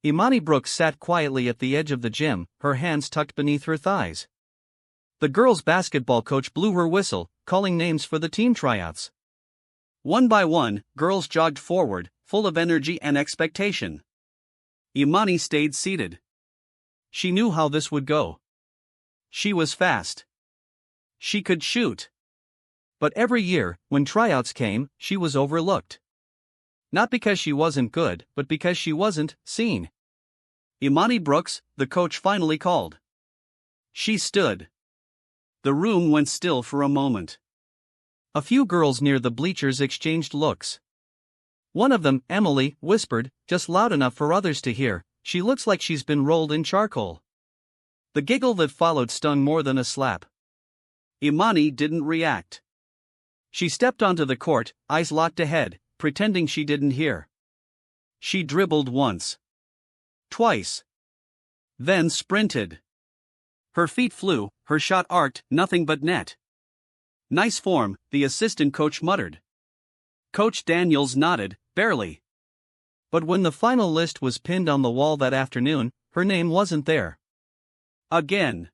Imani Brooks sat quietly at the edge of the gym, her hands tucked beneath her thighs. The girls' basketball coach blew her whistle, calling names for the team tryouts. One by one, girls jogged forward, full of energy and expectation. Imani stayed seated. She knew how this would go. She was fast. She could shoot. But every year, when tryouts came, she was overlooked. Not because she wasn't good, but because she wasn't seen. Imani Brooks, the coach finally called. She stood. The room went still for a moment. A few girls near the bleachers exchanged looks. One of them, Emily, whispered, just loud enough for others to hear, "She looks like she's been rolled in charcoal." The giggle that followed stung more than a slap. Imani didn't react. She stepped onto the court, eyes locked ahead, pretending she didn't hear. She dribbled once. Twice. Then sprinted. Her feet flew, her shot arced, nothing but net. "Nice form," the assistant coach muttered. Coach Daniels nodded, barely. But when the final list was pinned on the wall that afternoon, her name wasn't there. Again.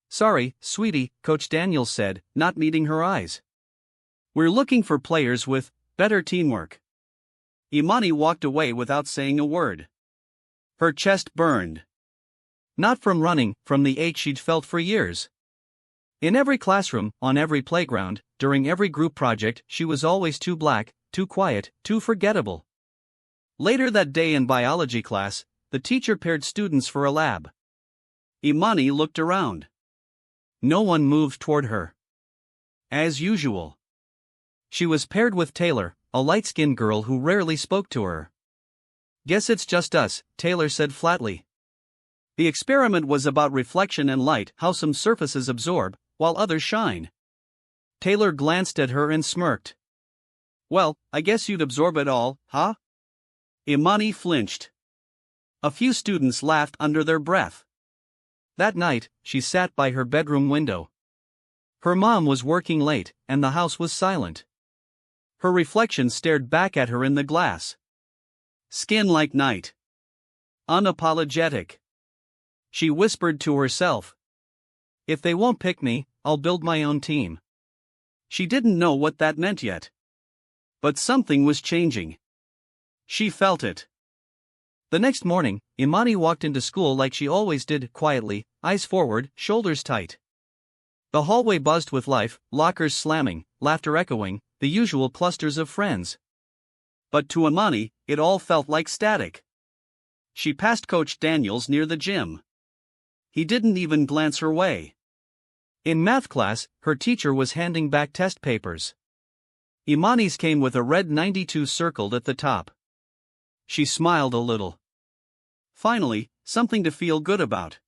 "Sorry, sweetie," Coach Daniels said, not meeting her eyes. "We're looking for players with better teamwork." Imani walked away without saying a word. Her chest burned. Not from running, from the ache she'd felt for years. In every classroom, on every playground, during every group project, she was always too black, too quiet, too forgettable. Later that day in biology class, the teacher paired students for a lab. Imani looked around. No one moved toward her. As usual. She was paired with Taylor, a light-skinned girl who rarely spoke to her. "Guess it's just us," Taylor said flatly. The experiment was about reflection and light, how some surfaces absorb, while others shine. Taylor glanced at her and smirked. "Well, I guess you'd absorb it all, huh?" Imani flinched. A few students laughed under their breath. That night, she sat by her bedroom window. Her mom was working late, and the house was silent. Her reflection stared back at her in the glass. Skin like night. Unapologetic. She whispered to herself. "If they won't pick me, I'll build my own team." She didn't know what that meant yet. But something was changing. She felt it. The next morning, Imani walked into school like she always did, quietly, eyes forward, shoulders tight. The hallway buzzed with life, lockers slamming, laughter echoing, the usual clusters of friends. But to Imani, it all felt like static. She passed Coach Daniels near the gym. He didn't even glance her way. In math class, her teacher was handing back test papers. Imani's came with a red 92 circled at the top. She smiled a little. Finally, something to feel good about.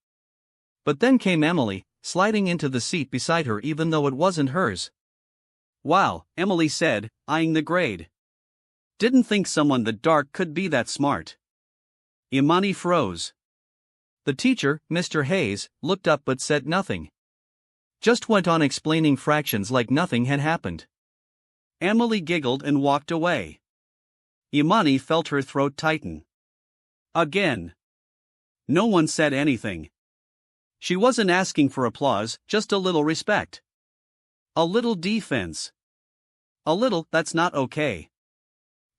But then came Emily, sliding into the seat beside her even though it wasn't hers. "Wow," Emily said, eyeing the grade. "Didn't think someone that dark could be that smart." Imani froze. The teacher, Mr. Hayes, looked up but said nothing. Just went on explaining fractions like nothing had happened. Emily giggled and walked away. Imani felt her throat tighten. Again. No one said anything. She wasn't asking for applause, just a little respect. A little defense. A little, "That's not okay."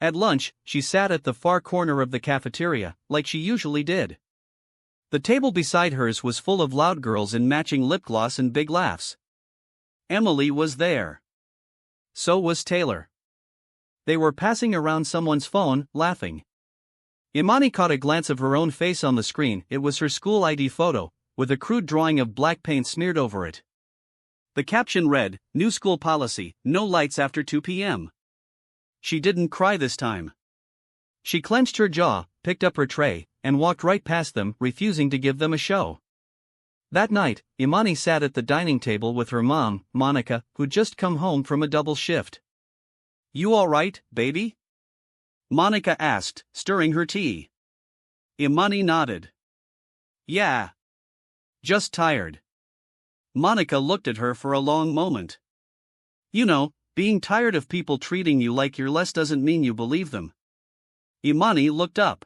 At lunch, she sat at the far corner of the cafeteria, like she usually did. The table beside hers was full of loud girls in matching lip gloss and big laughs. Emily was there. So was Taylor. They were passing around someone's phone, laughing. Imani caught a glance of her own face on the screen. It was her school ID photo, with a crude drawing of black paint smeared over it. The caption read, "New school policy, no lights after 2 p.m. She didn't cry this time. She clenched her jaw, picked up her tray, and walked right past them, refusing to give them a show. That night, Imani sat at the dining table with her mom, Monica, who'd just come home from a double shift. "You all right, baby?" Monica asked, stirring her tea. Imani nodded. "Yeah. Just tired." Monica looked at her for a long moment. "You know, being tired of people treating you like you're less doesn't mean you believe them." Imani looked up.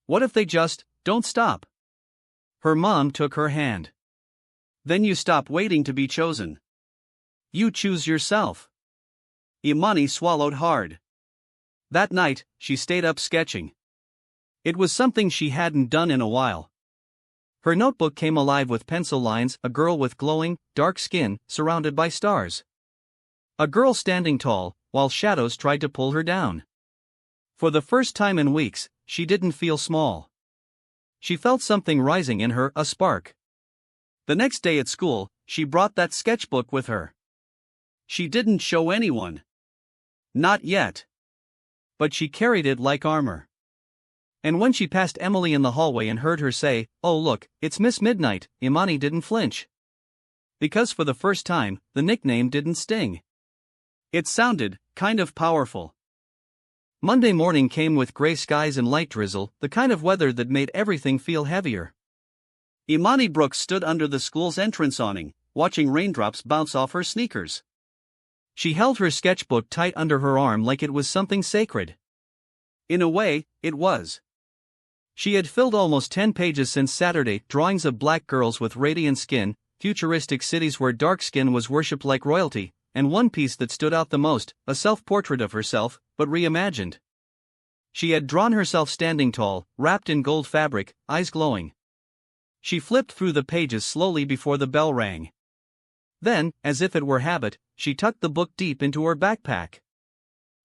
What if they just don't stop? Her mom took her hand. Then you stop waiting to be chosen. You choose yourself. Imani swallowed hard. That night, she stayed up sketching. It was something she hadn't done in a while. Her notebook came alive with pencil lines, a girl with glowing, dark skin, surrounded by stars. A girl standing tall, while shadows tried to pull her down. For the first time in weeks, she didn't feel small. She felt something rising in her, a spark. The next day at school, she brought that sketchbook with her. She didn't show anyone. Not yet. But she carried it like armor. And when she passed Emily in the hallway and heard her say, "Oh look, it's Miss Midnight," Imani didn't flinch. Because for the first time, the nickname didn't sting. It sounded kind of powerful. Monday morning came with gray skies and light drizzle, the kind of weather that made everything feel heavier. Imani Brooks stood under the school's entrance awning, watching raindrops bounce off her sneakers. She held her sketchbook tight under her arm like it was something sacred. In a way, it was. She had filled almost 10 pages since Saturday, drawings of black girls with radiant skin, futuristic cities where dark skin was worshipped like royalty, and one piece that stood out the most, a self-portrait of herself, but reimagined. She had drawn herself standing tall, wrapped in gold fabric, eyes glowing. She flipped through the pages slowly before the bell rang. Then, as if it were habit, she tucked the book deep into her backpack.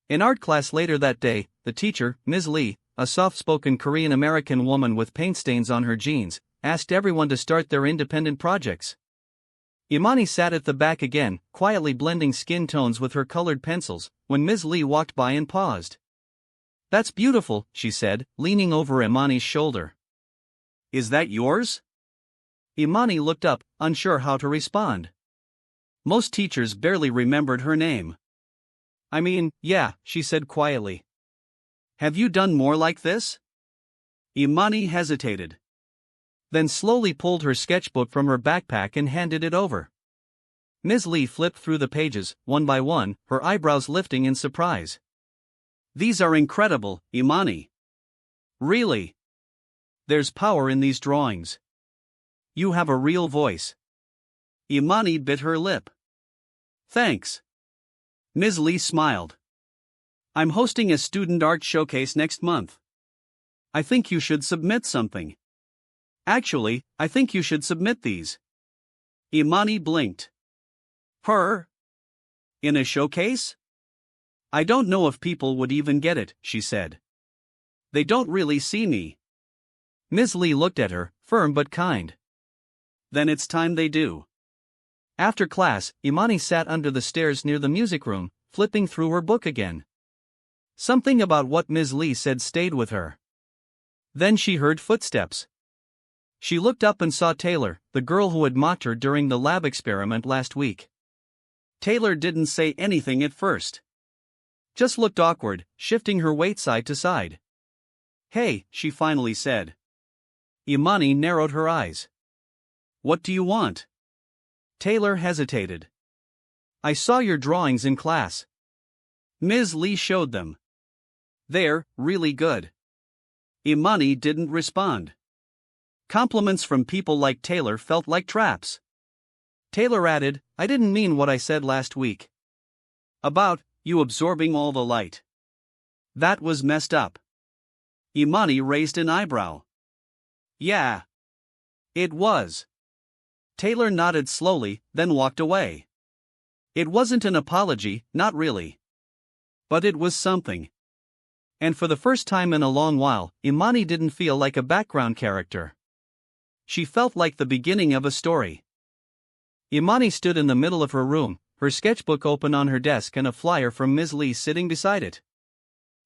In art class later that day, the teacher, Ms. Lee, a soft-spoken Korean-American woman with paint stains on her jeans, asked everyone to start their independent projects. Imani sat at the back again, quietly blending skin tones with her colored pencils, when Ms. Lee walked by and paused. "That's beautiful," she said, leaning over Imani's shoulder. "Is that yours?" Imani looked up, unsure how to respond. Most teachers barely remembered her name. "I mean, yeah," she said quietly. "Have you done more like this?" Imani hesitated. Then slowly pulled her sketchbook from her backpack and handed it over. Ms. Lee flipped through the pages, one by one, her eyebrows lifting in surprise. "These are incredible, Imani." "Really? There's power in these drawings. You have a real voice." Imani bit her lip. "Thanks." Ms. Lee smiled. "I'm hosting a student art showcase next month. I think you should submit something. Actually, I think you should submit these." Imani blinked. "Her? In a showcase? I don't know if people would even get it," she said. "They don't really see me." Ms. Lee looked at her, firm but kind. "Then it's time they do." After class, Imani sat under the stairs near the music room, flipping through her book again. Something about what Ms. Lee said stayed with her. Then she heard footsteps. She looked up and saw Taylor, the girl who had mocked her during the lab experiment last week. Taylor didn't say anything at first. Just looked awkward, shifting her weight side to side. "Hey," she finally said. Imani narrowed her eyes. "What do you want?" Taylor hesitated. "I saw your drawings in class." Ms. Lee showed them. "They're really good." Imani didn't respond. Compliments from people like Taylor felt like traps. Taylor added, "I didn't mean what I said last week. About you absorbing all the light. That was messed up." Imani raised an eyebrow. "Yeah. It was." Taylor nodded slowly, then walked away. It wasn't an apology, not really. But it was something. And for the first time in a long while, Imani didn't feel like a background character. She felt like the beginning of a story. Imani stood in the middle of her room, her sketchbook open on her desk and a flyer from Ms. Lee sitting beside it.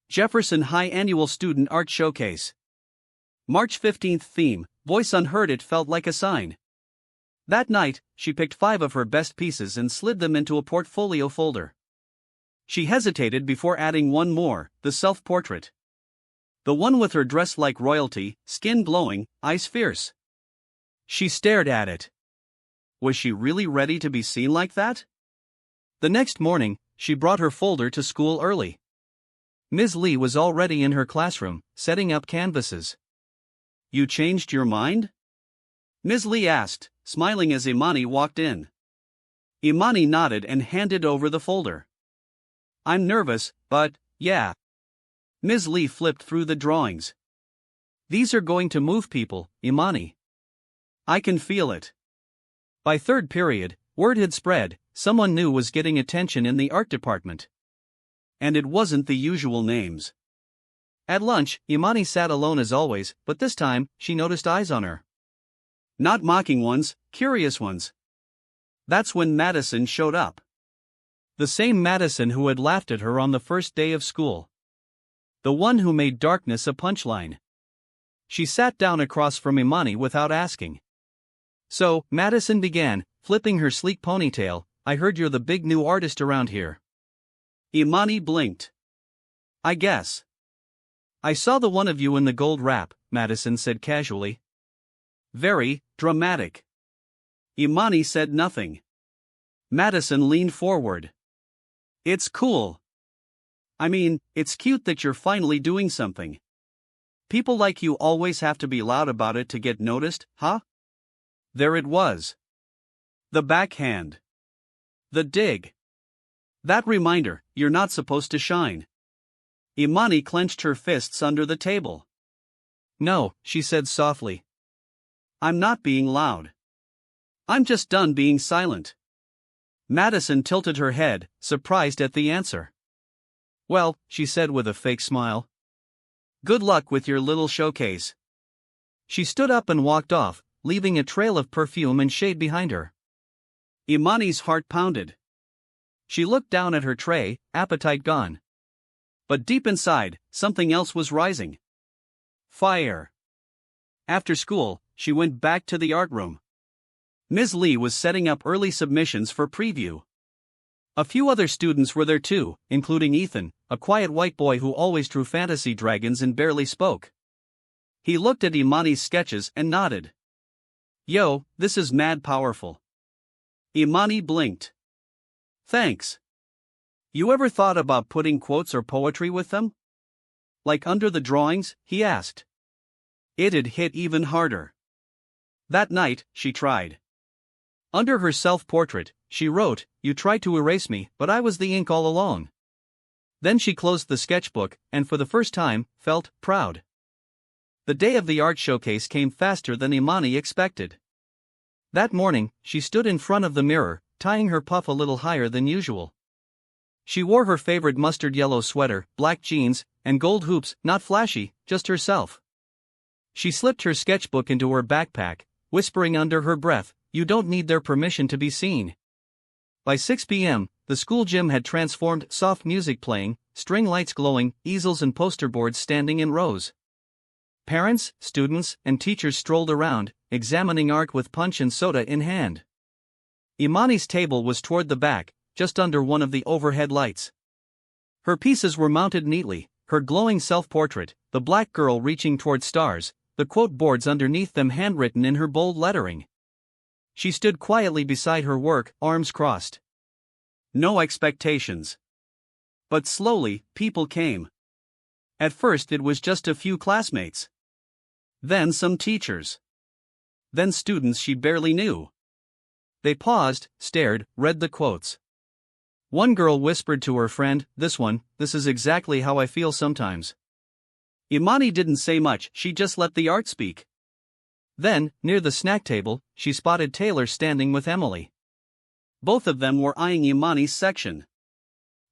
Jefferson High Annual Student Art Showcase. March 15th theme, Voice Unheard. It felt like a sign. That night, she picked 5 of her best pieces and slid them into a portfolio folder. She hesitated before adding one more, the self-portrait. The one with her dressed like royalty, skin glowing, eyes fierce. She stared at it. Was she really ready to be seen like that? The next morning, she brought her folder to school early. Ms. Lee was already in her classroom, setting up canvases. You changed your mind? Ms. Lee asked, smiling as Imani walked in. Imani nodded and handed over the folder. I'm nervous, but, yeah. Ms. Lee flipped through the drawings. These are going to move people, Imani. I can feel it. By third period, word had spread, someone new was getting attention in the art department. And it wasn't the usual names. At lunch, Imani sat alone as always, but this time, she noticed eyes on her. Not mocking ones, curious ones. That's when Madison showed up. The same Madison who had laughed at her on the first day of school. The one who made darkness a punchline. She sat down across from Imani without asking. So, Madison began, flipping her sleek ponytail, I heard you're the big new artist around here. Imani blinked. I guess. I saw the one of you in the gold wrap, Madison said casually. Very dramatic. Imani said nothing. Madison leaned forward. It's cool. I mean, it's cute that you're finally doing something. People like you always have to be loud about it to get noticed, huh? There it was. The backhand. The dig. That reminder, you're not supposed to shine. Imani clenched her fists under the table. No, she said softly. I'm not being loud. I'm just done being silent. Madison tilted her head, surprised at the answer. Well, she said with a fake smile. Good luck with your little showcase. She stood up and walked off, leaving a trail of perfume and shade behind her. Imani's heart pounded. She looked down at her tray, appetite gone. But deep inside, something else was rising. Fire. After school, she went back to the art room. Ms. Lee was setting up early submissions for preview. A few other students were there too, including Ethan, a quiet white boy who always drew fantasy dragons and barely spoke. He looked at Imani's sketches and nodded. Yo, this is mad powerful. Imani blinked. Thanks. You ever thought about putting quotes or poetry with them? Like under the drawings? He asked. It'd hit even harder. That night, she tried. Under her self-portrait, she wrote, You tried to erase me, but I was the ink all along. Then she closed the sketchbook, and for the first time, felt proud. The day of the art showcase came faster than Imani expected. That morning, she stood in front of the mirror, tying her puff a little higher than usual. She wore her favorite mustard yellow sweater, black jeans, and gold hoops, not flashy, just herself. She slipped her sketchbook into her backpack, whispering under her breath, You don't need their permission to be seen. By 6 p.m., the school gym had transformed, soft music playing, string lights glowing, easels and poster boards standing in rows. Parents, students, and teachers strolled around, examining art with punch and soda in hand. Imani's table was toward the back, just under one of the overhead lights. Her pieces were mounted neatly, her glowing self-portrait, the black girl reaching toward stars, the quote boards underneath them handwritten in her bold lettering. She stood quietly beside her work, arms crossed. No expectations. But slowly, people came. At first it was just a few classmates. Then some teachers. Then students she barely knew. They paused, stared, read the quotes. One girl whispered to her friend, This is exactly how I feel sometimes. Imani didn't say much, she just let the art speak. Then, near the snack table, she spotted Taylor standing with Emily. Both of them were eyeing Imani's section.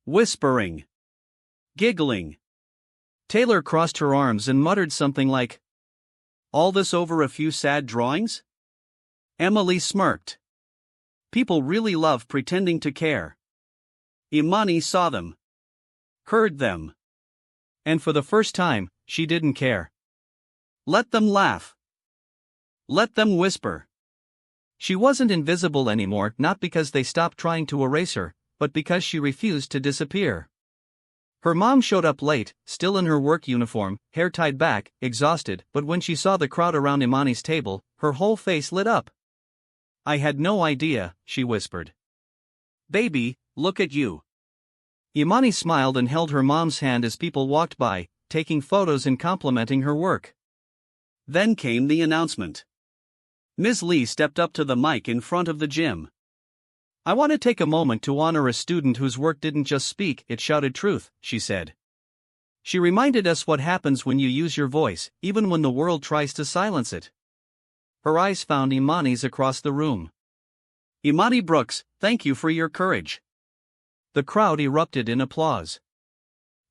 Whispering. Giggling. Taylor crossed her arms and muttered something like, All this over a few sad drawings? Emily smirked. People really love pretending to care. Imani saw them. Heard them. And for the first time, she didn't care. Let them laugh. Let them whisper. She wasn't invisible anymore, not because they stopped trying to erase her, but because she refused to disappear. Her mom showed up late, still in her work uniform, hair tied back, exhausted, but when she saw the crowd around Imani's table, her whole face lit up. I had no idea, she whispered. Baby, look at you. Imani smiled and held her mom's hand as people walked by, taking photos and complimenting her work. Then came the announcement. Ms. Lee stepped up to the mic in front of the gym. "I want to take a moment to honor a student whose work didn't just speak, it shouted truth," she said. "She reminded us what happens when you use your voice, even when the world tries to silence it." Her eyes found Imani's across the room. "Imani Brooks, thank you for your courage." The crowd erupted in applause.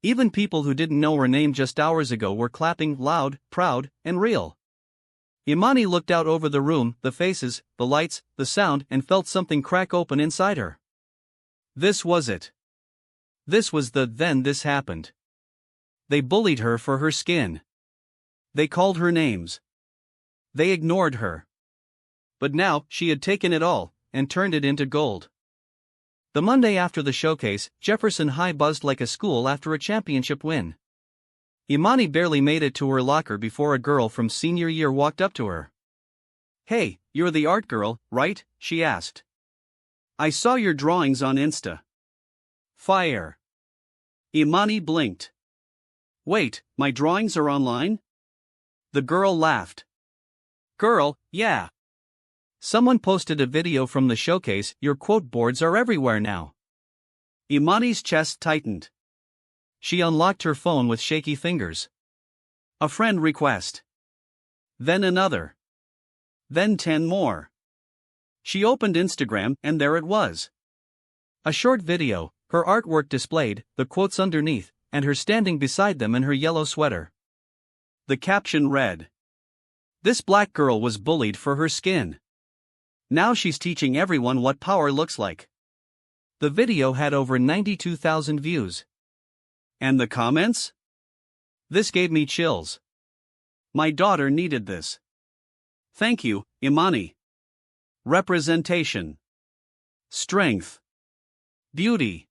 Even people who didn't know her name just hours ago were clapping loud, proud, and real. Imani looked out over the room, the faces, the lights, the sound, and felt something crack open inside her. This was it. Then this happened. They bullied her for her skin. They called her names. They ignored her. But now, she had taken it all, and turned it into gold. The Monday after the showcase, Jefferson High buzzed like a school after a championship win. Imani barely made it to her locker before a girl from senior year walked up to her. "Hey, you're the art girl, right?" she asked. "I saw your drawings on Insta." Fire. Imani blinked. "Wait, my drawings are online?" The girl laughed. "Girl, yeah. Someone posted a video from the showcase, your quote boards are everywhere now." Imani's chest tightened. She unlocked her phone with shaky fingers. A friend request. Then another. Then 10 more. She opened Instagram and there it was. A short video, her artwork displayed, the quotes underneath, and her standing beside them in her yellow sweater. The caption read, "This black girl was bullied for her skin. Now she's teaching everyone what power looks like." The video had over 92,000 views. And the comments? "This gave me chills. My daughter needed this. Thank you, Imani. Representation. Strength. Beauty.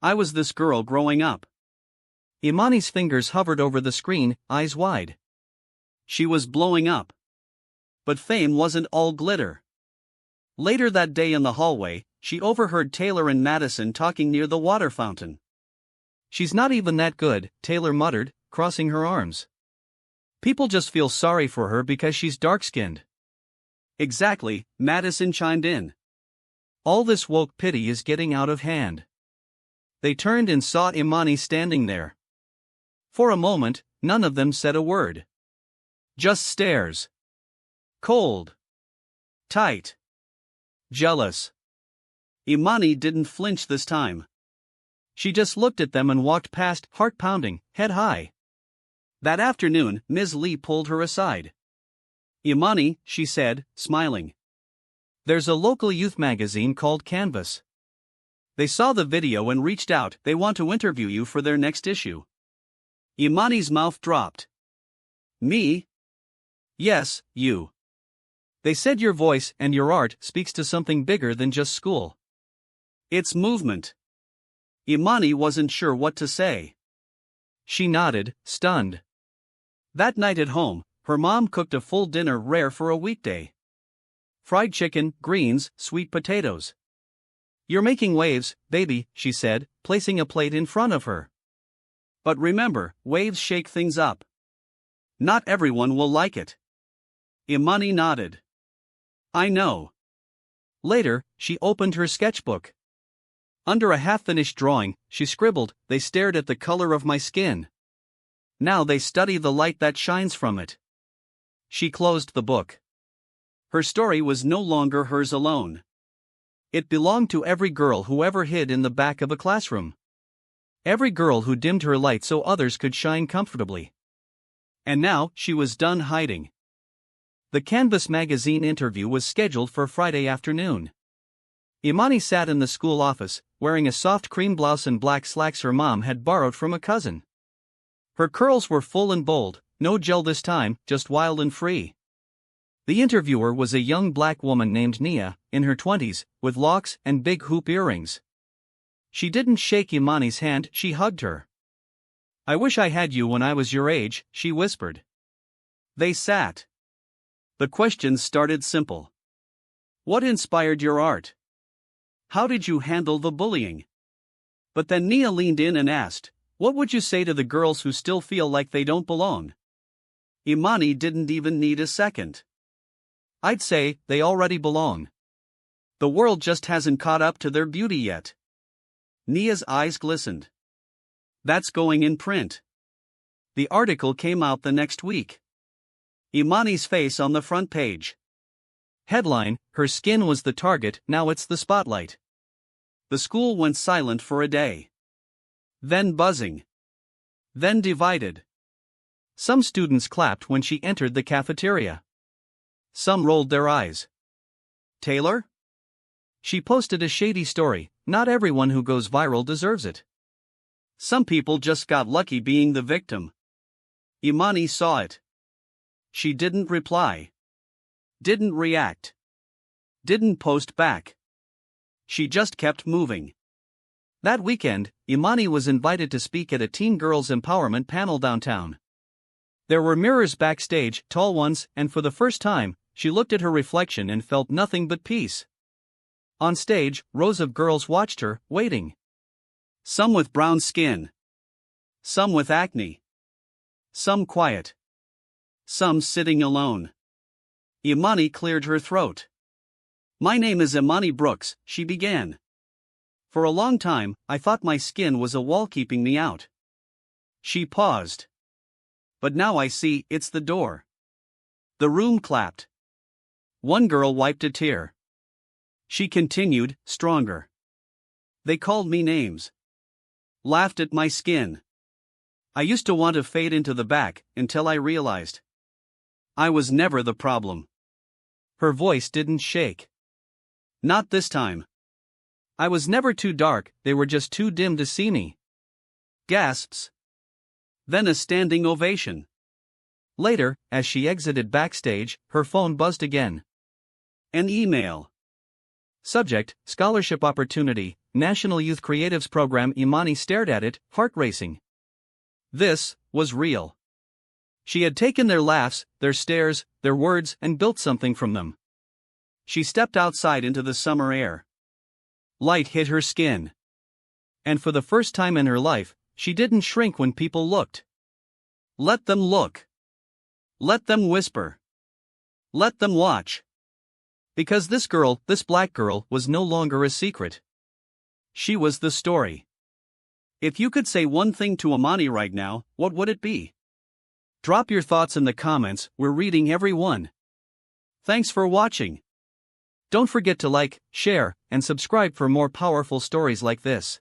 I was this girl growing up." Imani's fingers hovered over the screen, eyes wide. She was blowing up. But fame wasn't all glitter. Later that day in the hallway, she overheard Taylor and Madison talking near the water fountain. "She's not even that good," Taylor muttered, crossing her arms. "People just feel sorry for her because she's dark-skinned." "Exactly," Madison chimed in. "All this woke pity is getting out of hand." They turned and saw Imani standing there. For a moment, none of them said a word. Just stares. Cold. Tight. Jealous. Imani didn't flinch this time. She just looked at them and walked past, heart pounding, head high. That afternoon, Ms. Lee pulled her aside. "Imani," she said, smiling. "There's a local youth magazine called Canvas. They saw the video and reached out, they want to interview you for their next issue." Imani's mouth dropped. "Me?" "Yes, you. They said your voice and your art speaks to something bigger than just school. It's movement." Imani wasn't sure what to say. She nodded, stunned. That night at home, her mom cooked a full dinner rare for a weekday. Fried chicken, greens, sweet potatoes. "You're making waves, baby," she said, placing a plate in front of her. "But remember, waves shake things up. Not everyone will like it." Imani nodded. "I know." Later, she opened her sketchbook. Under a half-finished drawing, she scribbled, "They stared at the color of my skin. Now they study the light that shines from it." She closed the book. Her story was no longer hers alone. It belonged to every girl who ever hid in the back of a classroom. Every girl who dimmed her light so others could shine comfortably. And now, she was done hiding. The Canvas magazine interview was scheduled for Friday afternoon. Imani sat in the school office, wearing a soft cream blouse and black slacks her mom had borrowed from a cousin. Her curls were full and bold, no gel this time, just wild and free. The interviewer was a young black woman named Nia, in her 20s, with locks and big hoop earrings. She didn't shake Imani's hand, she hugged her. "I wish I had you when I was your age," she whispered. They sat. The questions started simple. What inspired your art? How did you handle the bullying? But then Nia leaned in and asked, what would you say to the girls who still feel like they don't belong? Imani didn't even need a second. I'd say they already belong. The world just hasn't caught up to their beauty yet. Nia's eyes glistened. That's going in print. The article came out the next week. Imani's face on the front page. Headline: Her skin was the target, now it's the spotlight. The school went silent for a day. Then buzzing. Then divided. Some students clapped when she entered the cafeteria. Some rolled their eyes. Taylor? She posted a shady story. Not everyone who goes viral deserves it. Some people just got lucky being the victim. Imani saw it. She didn't reply. Didn't react. Didn't post back. She just kept moving. That weekend, Imani was invited to speak at a teen girls empowerment panel downtown. There were mirrors backstage, tall ones, and for the first time, she looked at her reflection and felt nothing but peace. On stage, rows of girls watched her, waiting. Some with brown skin. Some with acne. Some quiet. Some sitting alone. Imani cleared her throat. My name is Imani Brooks, she began. For a long time, I thought my skin was a wall keeping me out. She paused. But now I see, it's the door. The room clapped. One girl wiped a tear. She continued, stronger. They called me names. Laughed at my skin. I used to want to fade into the back, until I realized I was never the problem. Her voice didn't shake. Not this time. I was never too dark, they were just too dim to see me. Gasps. Then a standing ovation. Later, as she exited backstage, her phone buzzed again. An email. Subject: Scholarship Opportunity, National Youth Creatives Program. Imani stared at it, heart racing. This was real. She had taken their laughs, their stares, their words, and built something from them. She stepped outside into the summer air. Light hit her skin. And for the first time in her life, she didn't shrink when people looked. Let them look. Let them whisper. Let them watch. Because this girl, this black girl, was no longer a secret. She was the story. If you could say one thing to Imani right now, what would it be? Drop your thoughts in the comments, we're reading every one. Thanks for watching. Don't forget to like, share, and subscribe for more powerful stories like this.